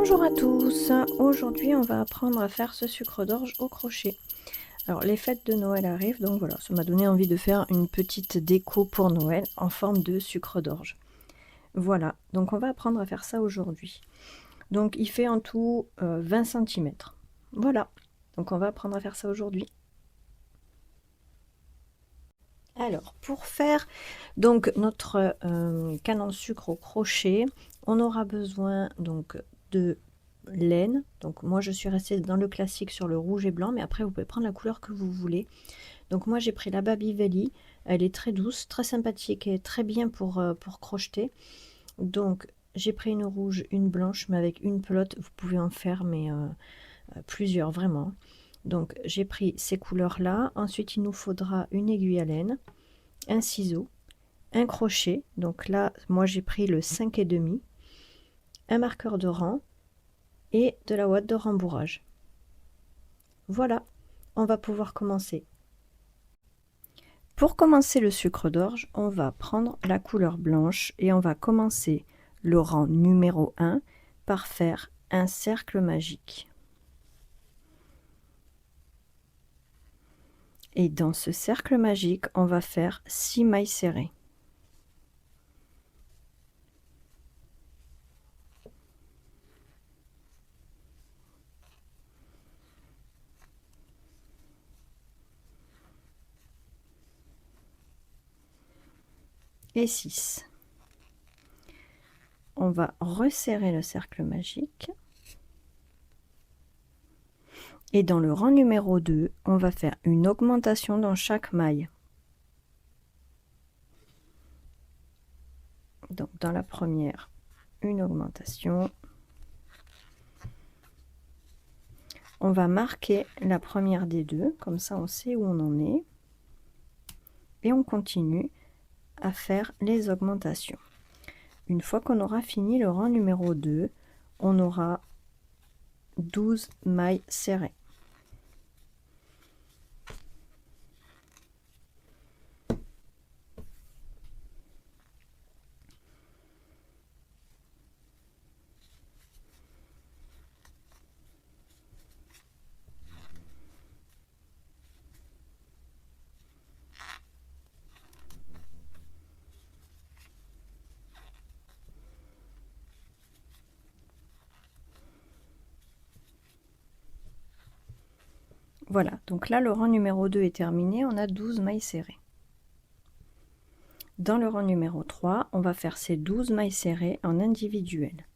Bonjour à tous, aujourd'hui on va apprendre à faire ce sucre d'orge au crochet. Alors les fêtes de Noël arrivent, donc voilà, ça m'a donné envie de faire une petite déco pour Noël en forme de sucre d'orge. Voilà, donc on va apprendre à faire ça aujourd'hui. Donc il fait en tout 20 cm. Voilà, donc on va apprendre à faire ça aujourd'hui. Alors pour faire donc notre canon de sucre au crochet, on aura besoin donc de laine. Donc moi je suis restée dans le classique sur le rouge et blanc, mais après vous pouvez prendre la couleur que vous voulez. Donc moi j'ai pris la Baby Valley, elle est très douce, très sympathique et très bien pour crocheter. Donc j'ai pris une rouge, une blanche, mais avec une pelote, vous pouvez en faire mais plusieurs vraiment. Donc j'ai pris ces couleurs là. Ensuite il nous faudra une aiguille à laine, un ciseau, un crochet. Donc là moi j'ai pris le 5,5, un marqueur de rang et de la ouate de rembourrage. Voilà, on va pouvoir commencer. Pour commencer le sucre d'orge, on va prendre la couleur blanche et on va commencer le rang numéro 1 par faire un cercle magique. Et dans ce cercle magique, on va faire 6 mailles serrées. Et 6. On va resserrer le cercle magique. Et dans le rang numéro 2, on va faire une augmentation dans chaque maille. Donc dans la première, une augmentation. On va marquer la première des deux, comme ça on sait où on en est. Et on continue à faire les augmentations. Une fois qu'on aura fini le rang numéro 2, on aura 12 mailles serrées. Voilà, donc là le rang numéro 2 est terminé, on a 12 mailles serrées. Dans le rang numéro 3, on va faire ces 12 mailles serrées en individuel.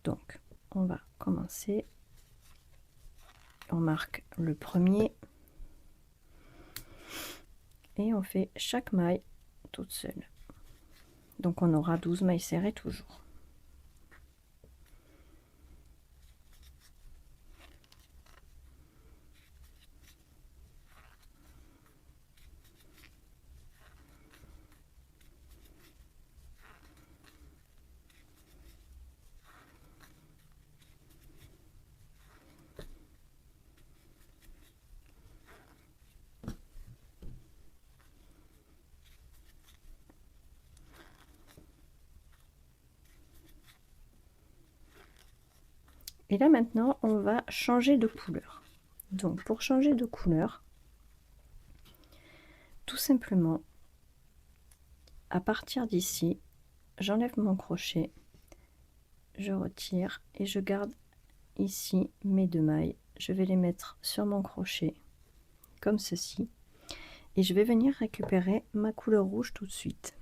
Donc, on va commencer. On marque le premier. Et on fait chaque maille toute seule. Donc on aura 12 mailles serrées toujours. Et là maintenant, on va changer de couleur. Donc pour changer de couleur, tout simplement, à partir d'ici, j'enlève mon crochet, je retire et je garde ici mes 2 mailles. Je vais les mettre sur mon crochet, comme ceci. Et je vais venir récupérer ma couleur rouge tout de suite.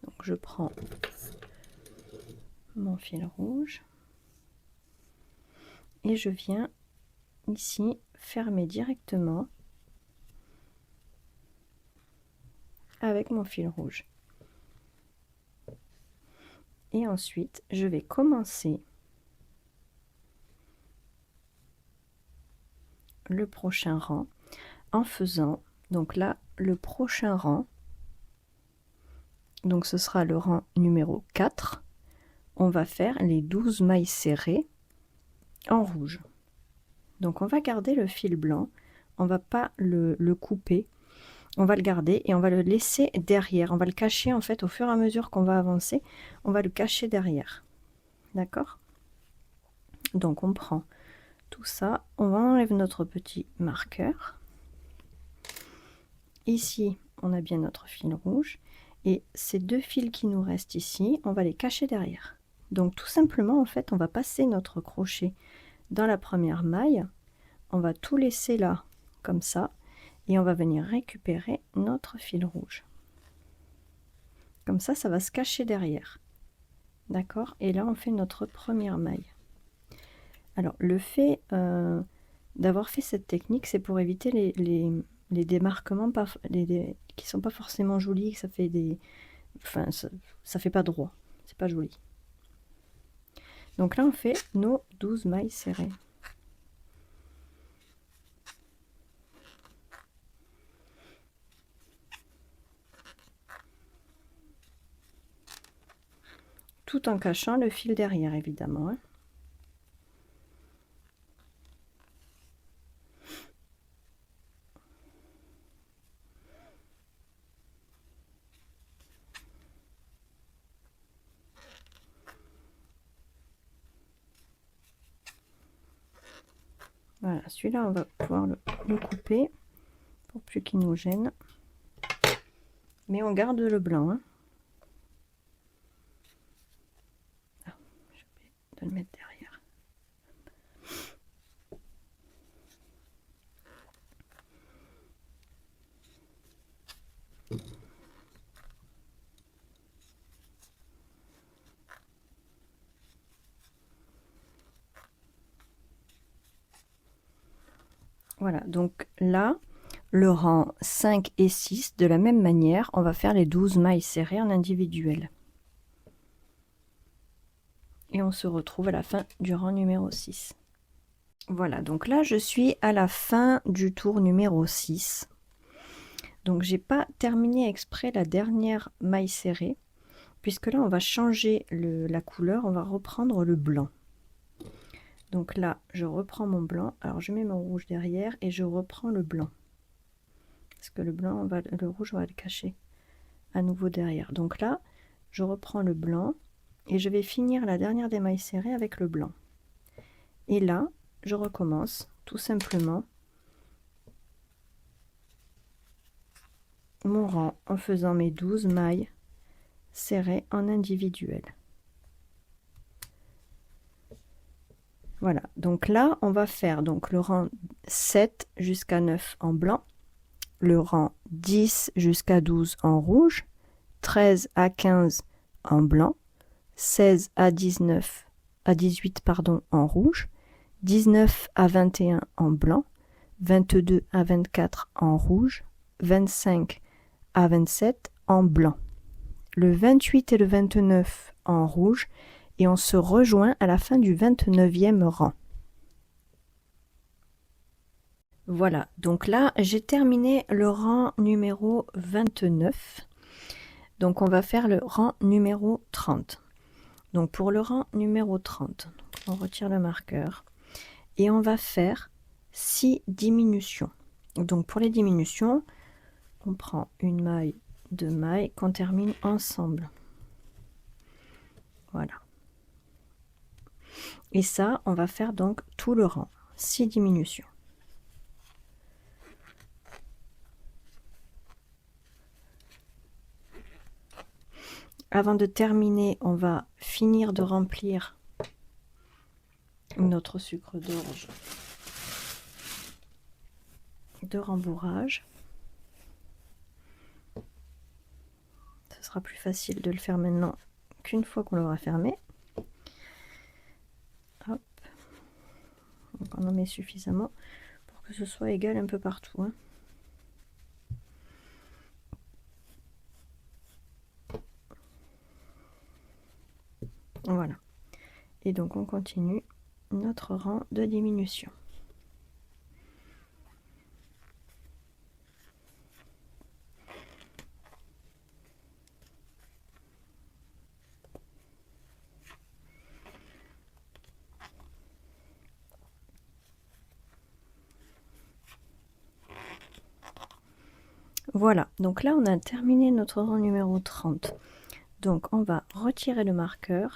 Donc je prends mon fil rouge et je viens ici fermer directement avec mon fil rouge. Et ensuite je vais commencer le prochain rang en faisant donc là le prochain rang, donc ce sera le rang numéro 4. On va faire les 12 mailles serrées en rouge. Donc on va garder le fil blanc, on va pas le couper, on va le garder et on va le laisser derrière. On va le cacher en fait au fur et à mesure qu'on va avancer. On va le cacher derrière. D'accord? Donc on prend tout ça, on va enlever notre petit marqueur. Ici, on a bien notre fil rouge. Et ces deux fils qui nous restent ici, on va les cacher derrière. Donc tout simplement, en fait, on va passer notre crochet dans la première maille. On va tout laisser là, comme ça. Et on va venir récupérer notre fil rouge. Comme ça va se cacher derrière. D'accord? Et là, on fait notre première maille. Alors, le fait d'avoir fait cette technique, c'est pour éviter les démarquements qui sont pas forcément jolis, que ça fait des... Enfin, ça fait pas droit. C'est pas joli. Donc là, on fait nos 12 mailles serrées. Tout en cachant le fil derrière, évidemment. Hein. Voilà, celui-là, on va pouvoir le couper pour plus qu'il nous gêne. Mais on garde le blanc. Hein. Ah, j'ai oublié de le mettre derrière. Voilà, donc là, le rang 5 et 6, de la même manière, on va faire les 12 mailles serrées en individuel. Et on se retrouve à la fin du rang numéro 6. Voilà, donc là, je suis à la fin du tour numéro 6. Donc, j'ai pas terminé exprès la dernière maille serrée, puisque là, on va changer la couleur, on va reprendre le blanc. Donc là, je reprends mon blanc. Alors, je mets mon rouge derrière et je reprends le blanc. Parce que le blanc, le rouge, on va le cacher à nouveau derrière. Donc là, je reprends le blanc et je vais finir la dernière des mailles serrées avec le blanc. Et là, je recommence tout simplement mon rang en faisant mes 12 mailles serrées en individuel. Voilà, donc là, on va faire donc le rang 7 jusqu'à 9 en blanc, le rang 10 jusqu'à 12 en rouge, 13 à 15 en blanc, 16 à 18 pardon, en rouge, 19 à 21 en blanc, 22 à 24 en rouge, 25 à 27 en blanc, le 28 et le 29 en rouge, et on se rejoint à la fin du 29e rang. Voilà, donc là j'ai terminé le rang numéro 29. Donc on va faire le rang numéro 30. Donc pour le rang numéro 30, on retire le marqueur et on va faire 6 diminutions. Donc pour les diminutions, on prend une maille, deux mailles qu'on termine ensemble. Voilà. Et ça, on va faire donc tout le rang, 6 diminutions. Avant de terminer, on va finir de remplir notre sucre d'orge de rembourrage. Ce sera plus facile de le faire maintenant qu'une fois qu'on l'aura fermé. Hop. Donc on en met suffisamment pour que ce soit égal un peu partout. Hein. Voilà. Et donc on continue notre rang de diminution. Voilà, donc là on a terminé notre rang numéro 30. Donc on va retirer le marqueur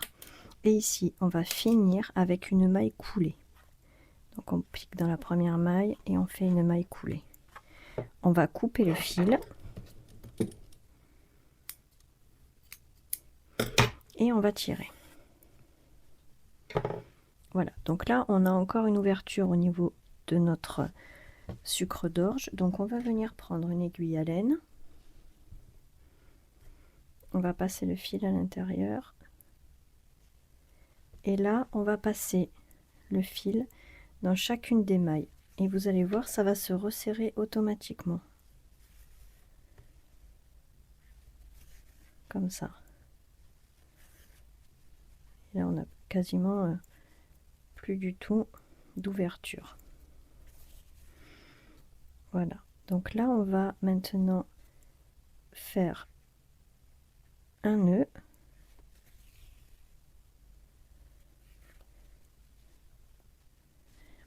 et ici on va finir avec une maille coulée. Donc on pique dans la première maille et on fait une maille coulée. On va couper le fil et on va tirer. Voilà, donc là on a encore une ouverture au niveau de notre sucre d'orge. Donc on va venir prendre une aiguille à laine. On va passer le fil à l'intérieur. Et là on va passer le fil dans chacune des mailles. Et vous allez voir, ça va se resserrer automatiquement. Comme ça. Et là on a quasiment plus du tout d'ouverture. Voilà, donc là on va maintenant faire un nœud.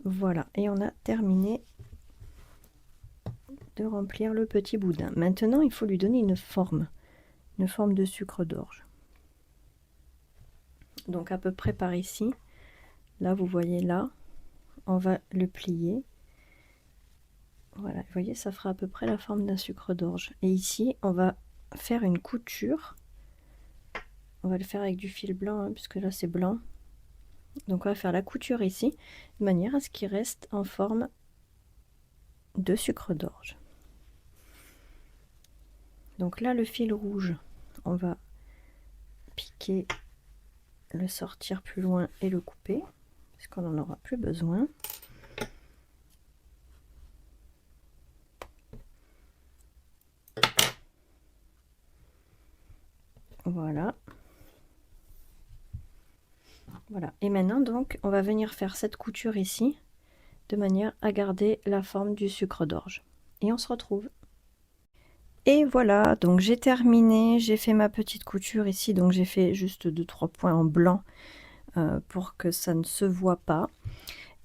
Voilà, et on a terminé de remplir le petit boudin. Maintenant il faut lui donner une forme de sucre d'orge. Donc à peu près par ici, là vous voyez là, on va le plier. Voilà, vous voyez, ça fera à peu près la forme d'un sucre d'orge. Et ici, on va faire une couture. On va le faire avec du fil blanc, hein, puisque là c'est blanc. Donc on va faire la couture ici, de manière à ce qu'il reste en forme de sucre d'orge. Donc là, le fil rouge, on va piquer, le sortir plus loin et le couper, puisqu'on n'en aura plus besoin. Voilà. Voilà. Et maintenant, donc, on va venir faire cette couture ici, de manière à garder la forme du sucre d'orge. Et on se retrouve. Et voilà, donc j'ai terminé, j'ai fait ma petite couture ici, donc j'ai fait juste 2-3 points en blanc pour que ça ne se voit pas.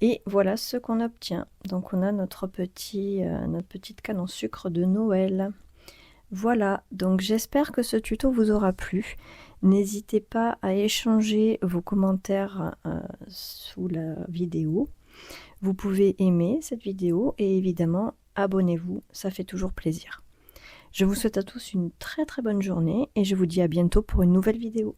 Et voilà ce qu'on obtient. Donc on a notre petite canne en sucre de Noël. Voilà, donc j'espère que ce tuto vous aura plu. N'hésitez pas à échanger vos commentaires sous la vidéo. Vous pouvez aimer cette vidéo et évidemment abonnez-vous, ça fait toujours plaisir. Je vous souhaite à tous une très bonne journée et je vous dis à bientôt pour une nouvelle vidéo.